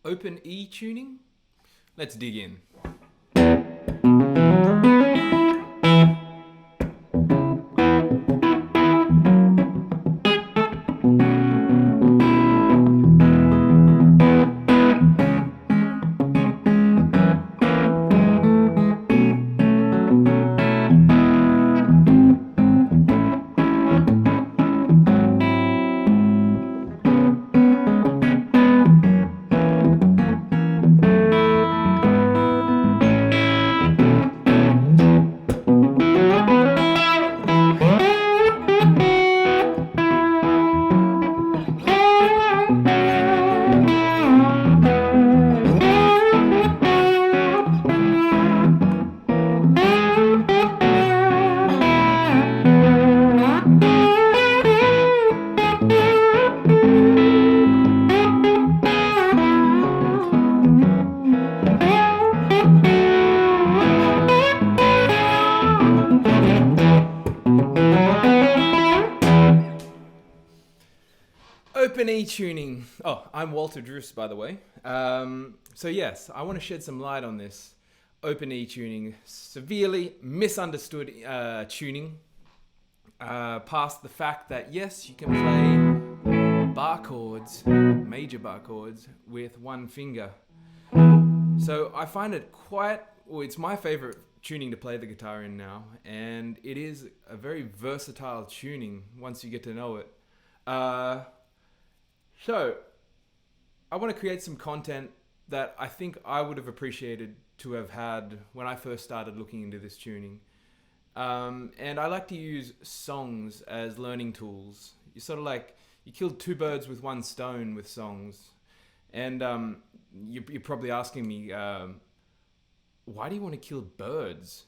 Open E tuning? Let's dig in. Open E tuning. Oh, I'm Walter Druce, by the way. So yes, I want to shed some light on this open E tuning, severely misunderstood tuning. Past the fact that yes, you can play bar chords, major bar chords, with one finger. So I find it it's my favorite tuning to play the guitar in now, and it is a very versatile tuning once you get to know it. So, I want to create some content that I think I would have appreciated to have had when I first started looking into this tuning. And I like to use songs as learning tools. You sort of you killed two birds with one stone with songs. And you're probably asking me, why do you want to kill birds?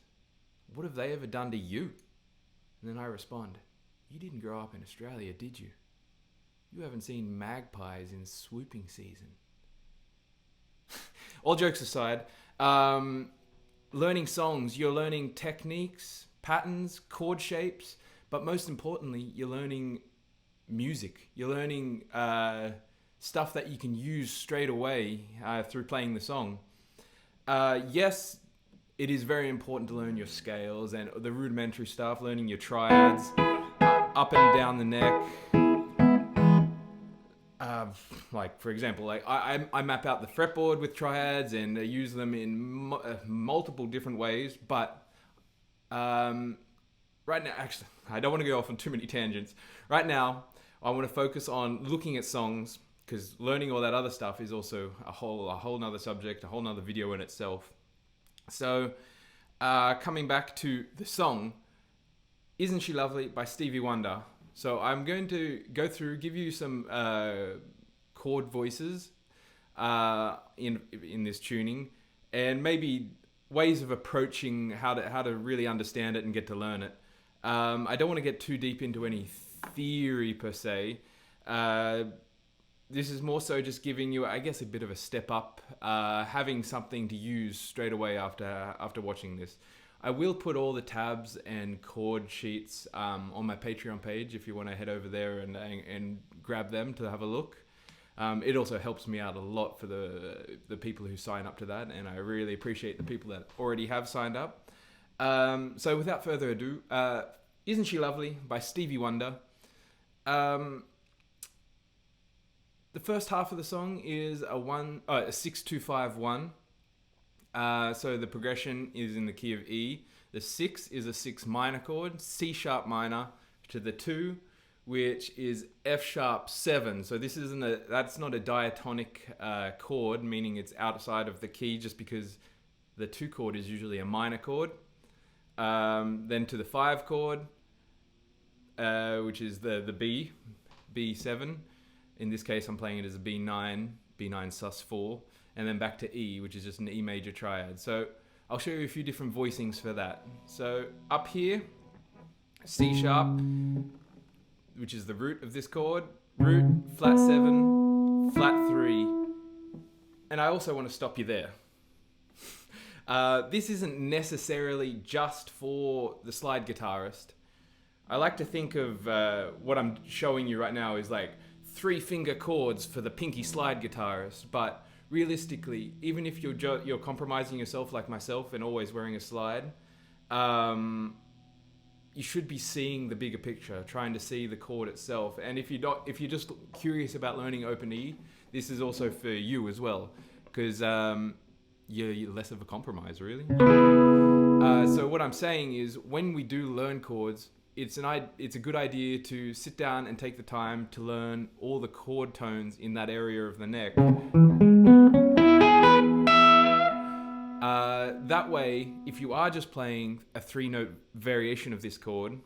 What have they ever done to you? And then I respond, you didn't grow up in Australia, did you? You haven't seen magpies in swooping season. All jokes aside, learning songs, you're learning techniques, patterns, chord shapes, but most importantly, you're learning music. You're learning stuff that you can use straight away through playing the song. Yes, it is very important to learn your scales and the rudimentary stuff, learning your triads, up and down the neck. For example, I map out the fretboard with triads and use them in multiple different ways. But right now, actually, I don't want to go off on too many tangents. Right now, I want to focus on looking at songs, because learning all that other stuff is also a whole nother subject, a whole nother video in itself. So, coming back to the song, "Isn't She Lovely" by Stevie Wonder. So I'm going to go through, give you some chord voices in this tuning, and maybe ways of approaching how to really understand it and get to learn it. I don't want to get too deep into any theory per se. This is more so just giving you, I guess, a bit of a step up, having something to use straight away after watching this. I will put all the tabs and chord sheets on my Patreon page if you want to head over there and grab them to have a look. It also helps me out a lot for the people who sign up to that, and I really appreciate the people that already have signed up. So without further ado, "Isn't She Lovely" by Stevie Wonder. The first half of the song is a 6-2-5-1. So the progression is in the key of E. The 6 is a 6 minor chord, C sharp minor to the 2, which is F sharp 7. So that's not a diatonic chord, meaning it's outside of the key, just because the 2 chord is usually a minor chord. Then to the 5 chord, which is the B7. In this case, I'm playing it as a B9 sus 4. And then back to E, which is just an E major triad. So I'll show you a few different voicings for that. So up here, C sharp, which is the root of this chord, root, flat 7, flat 3. And I also want to stop you there. This isn't necessarily just for the slide guitarist. I like to think of what I'm showing you right now is like 3-finger chords for the pinky slide guitarist, but realistically, even if you're compromising yourself like myself and always wearing a slide, you should be seeing the bigger picture, trying to see the chord itself. And if you're just curious about learning open E, this is also for you as well, because you're less of a compromise, really. So what I'm saying is, when we do learn chords, it's a good idea to sit down and take the time to learn all the chord tones in that area of the neck. That way, if you are just playing a 3-note variation of this chord,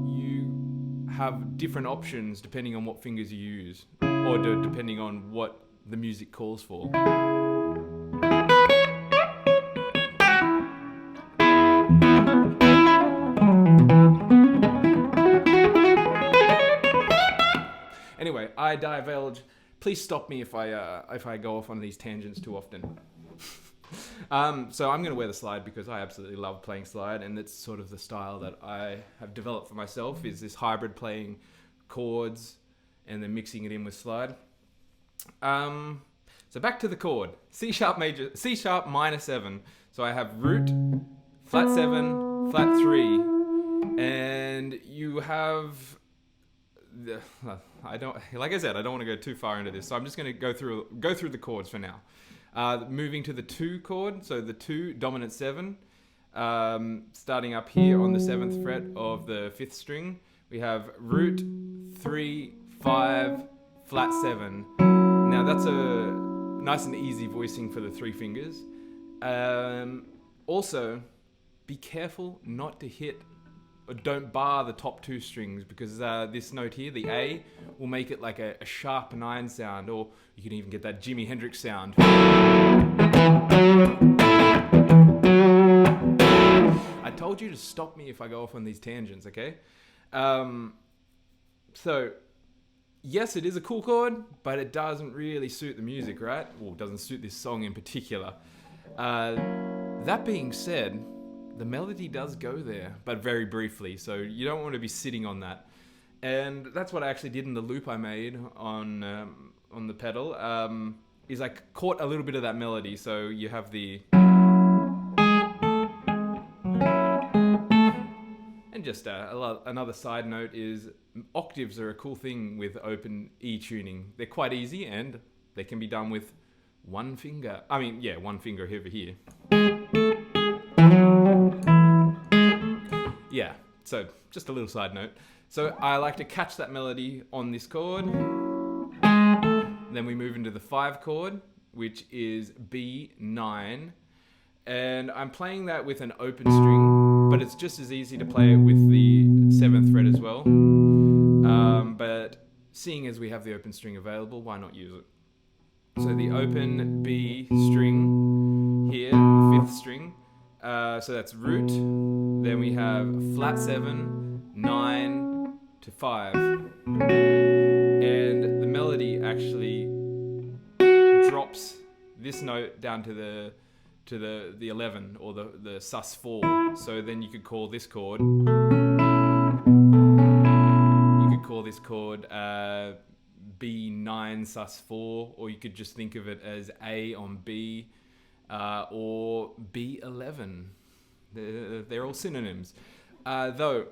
you have different options depending on what fingers you use, or depending on what the music calls for. Anyway, I divulge. Please stop me if I go off on these tangents too often. So I'm going to wear the slide because I absolutely love playing slide, and it's sort of the style that I have developed for myself, is this hybrid playing chords and then mixing it in with slide. So back to the chord. C sharp minor 7. So I have root, flat 7, flat 3, and you have I don't want to go too far into this, so I'm just going to go through the chords for now. Moving to the 2 chord, so the 2 dominant 7, starting up here on the 7th fret of the 5th string, we have root, 3, 5, flat 7. Now that's a nice and easy voicing for the 3 fingers. Also, be careful not to hit, or don't bar the top 2 strings, because this note here, the A, will make it like a sharp 9 sound, or you can even get that Jimi Hendrix sound. I told you to stop me if I go off on these tangents, okay? So, yes, it is a cool chord, but it doesn't really suit the music, right? Well, it doesn't suit this song in particular. That being said, the melody does go there, but very briefly, so you don't want to be sitting on that. And that's what I actually did in the loop I made on the pedal, is I caught a little bit of that melody. So you have the... And just another side note is octaves are a cool thing with open E tuning. They're quite easy, and they can be done with one finger. One finger over here. Yeah, so just a little side note. So I like to catch that melody on this chord. Then we move into the 5 chord, which is B9. And I'm playing that with an open string, but it's just as easy to play it with the 7th fret as well. But seeing as we have the open string available, why not use it? So the open B string here, the 5th string. So that's root. Then we have flat 7, 9 to 5. And the melody actually drops this note down to the 11, or the sus4. So then you could call this chord B9 sus4, or you could just think of it as A on B, or B11. They're all synonyms. Though,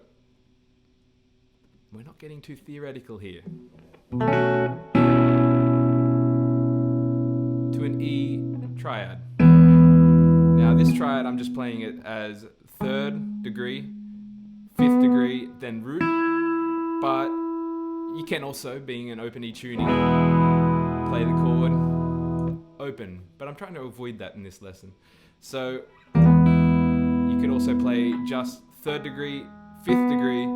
we're not getting too theoretical here. To an E triad. Now this triad, I'm just playing it as 3rd degree, 5th degree, then root. But you can also, being an open E tuning, play the chord open. But I'm trying to avoid that in this lesson. So you can also play just 3rd degree, 5th degree,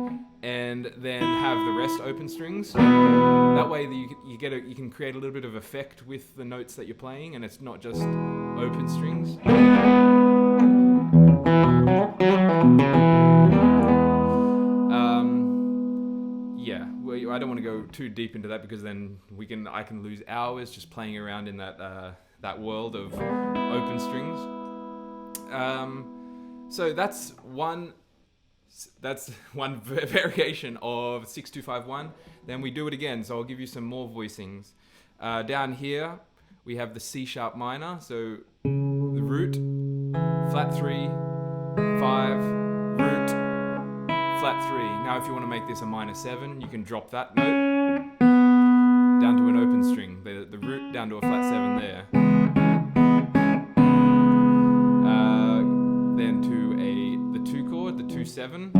and then have the rest open strings. That way you can create a little bit of effect with the notes that you're playing, and it's not just open strings. I don't want to go too deep into that, because then I can lose hours just playing around in that world of open strings. So that's one variation of 6251. Then we do it again. So I'll give you some more voicings. Down here we have the C sharp minor, so the root, flat 3, 5, root, flat 3. Now if you want to make this a minor 7, you can drop that note down to an open string, the root down to a flat 7 there. Then to the 2 chord, the 2-7,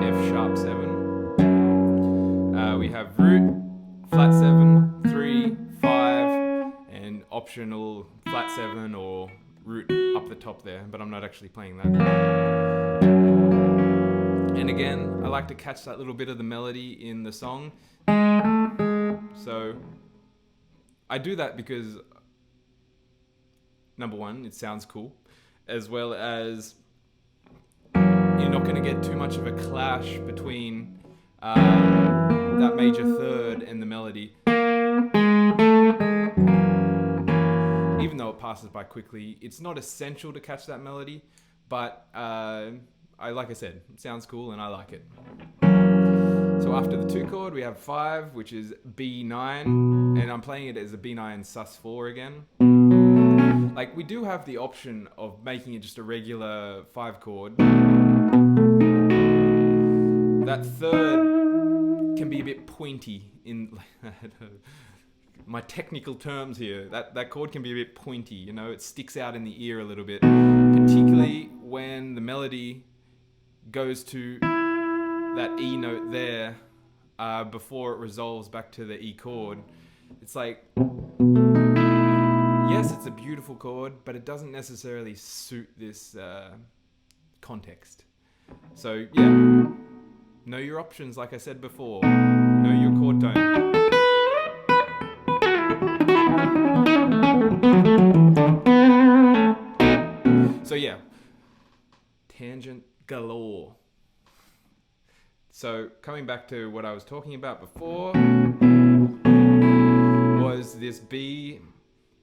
F sharp 7. We have root, flat 7, 3, 5, and optional flat 7 or root up the top there, but I'm not actually playing that. And again, I like to catch that little bit of the melody in the song. So I do that because, number one, it sounds cool, as well as you're not going to get too much of a clash between that major third and the melody. Even though it passes by quickly, it's not essential to catch that melody, but like I said, it sounds cool and I like it. So after the 2 chord, we have 5, which is B9, and I'm playing it as a B9 sus4 again. Like, we do have the option of making it just a regular 5 chord. That third can be a bit pointy in my technical terms here. That chord can be a bit pointy, you know, it sticks out in the ear a little bit, particularly when the melody goes to that E note there before it resolves back to the E chord. It's like, yes, it's a beautiful chord, but it doesn't necessarily suit this context. So yeah, know your options, like I said before. Know your chord tone. So yeah, tangent galore. So coming back to what I was talking about before, was this B9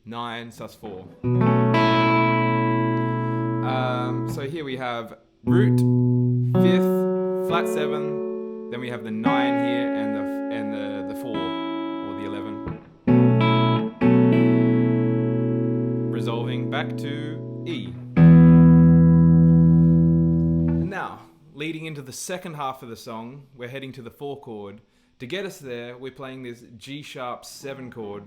sus4. So here we have root, 5th, flat 7, then we have the 9 here and the 4 or the 11, resolving back to E. Now, leading into the second half of the song, we're heading to the 4 chord. To get us there, we're playing this G sharp 7 chord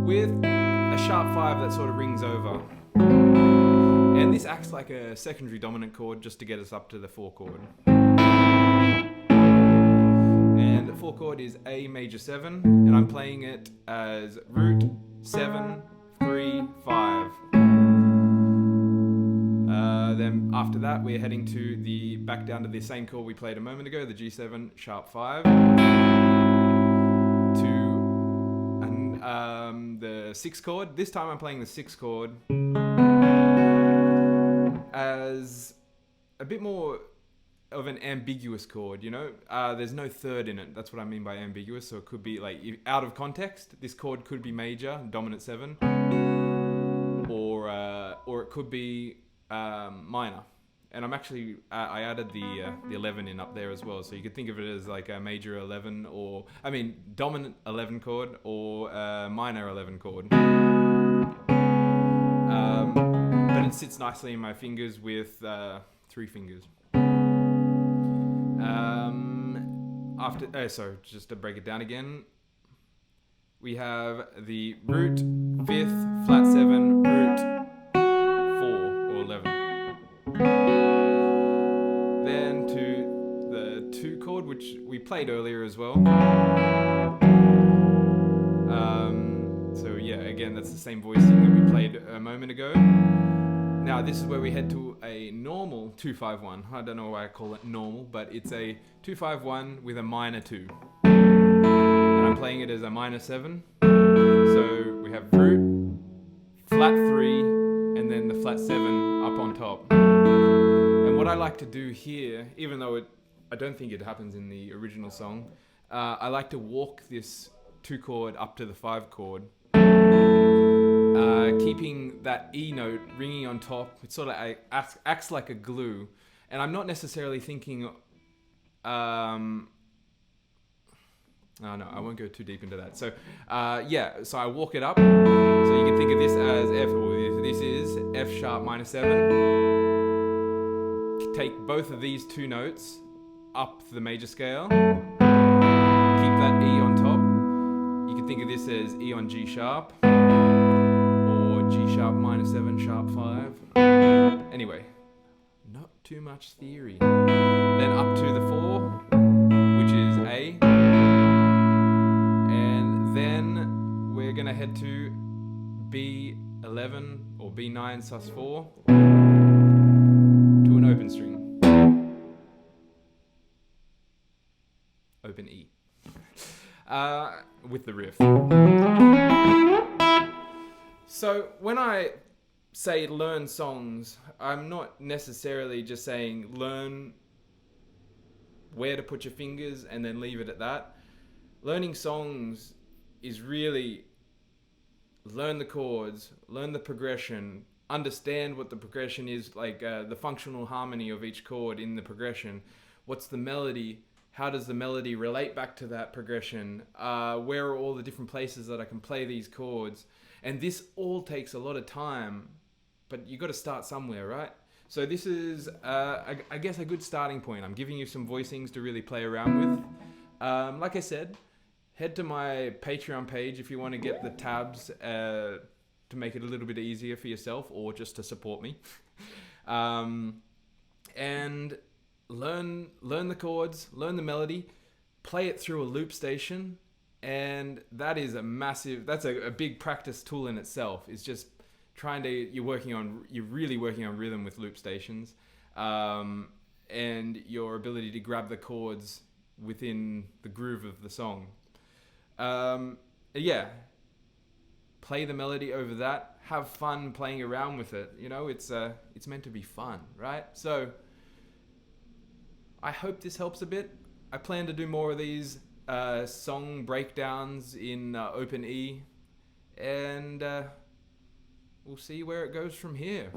with a sharp 5 that sort of rings over. And this acts like a secondary dominant chord just to get us up to the 4 chord. And the 4 chord is A major 7, and I'm playing it as root 7, 3, 5. Then after that, we're heading to back down to the same chord we played a moment ago, the G7 sharp 5, to the 6 chord. This time I'm playing the 6 chord as a bit more of an ambiguous chord, you know? There's no third in it. That's what I mean by ambiguous. So it could be like, out of context, this chord could be major, dominant 7, or it could be minor. And I'm actually I added the 11 in up there as well, so you could think of it as like a major 11, or dominant 11 chord, or minor 11 chord. But it sits nicely in my fingers with 3 fingers. Just to break it down again, we have the root, 5th, flat 7, root, 4 or 11. Then to the 2 chord, which we played earlier as well. So yeah, again, that's the same voicing that we played a moment ago. Now this is where we head to a normal 2-5-1. I don't know why I call it normal, but it's a 2-5-1 with a minor 2. And I'm playing it as a minor 7. So we have root, flat 3, and then the flat 7 up on top. And what I like to do here, even though I don't think it happens in the original song, I like to walk this 2 chord up to the 5 chord, keeping that E note ringing on top. It sort of acts like a glue, and I'm not necessarily thinking Oh, no, I won't go too deep into that. So, yeah, so I walk it up. So you can think of this as F, or this is F sharp minor 7. Take both of these two notes up the major scale. Keep that E on top. You can think of this as E on G sharp, or G sharp minor 7 sharp 5. Anyway, not too much theory. Then up to the 4, which is A. Then we're going to head to B11 or B9 sus4 to an open string. Open E. With the riff. So when I say learn songs, I'm not necessarily just saying learn where to put your fingers and then leave it at that. Learning songs is really learn the chords, learn the progression, understand what the progression is, like the functional harmony of each chord in the progression. What's the melody? How does the melody relate back to that progression? Where are all the different places that I can play these chords? And this all takes a lot of time, but you got to start somewhere, right? So this is, I guess, a good starting point. I'm giving you some voicings to really play around with. Like I said, head to my Patreon page if you want to get the tabs to make it a little bit easier for yourself, or just to support me. And learn the chords, learn the melody, play it through a loop station, and that is that's a big practice tool in itself. It's just you're really working on rhythm with loop stations, and your ability to grab the chords within the groove of the song. Yeah, play the melody over that. Have fun playing around with it. You know, it's meant to be fun, right? So I hope this helps a bit. I plan to do more of these song breakdowns in open E, and we'll see where it goes from here.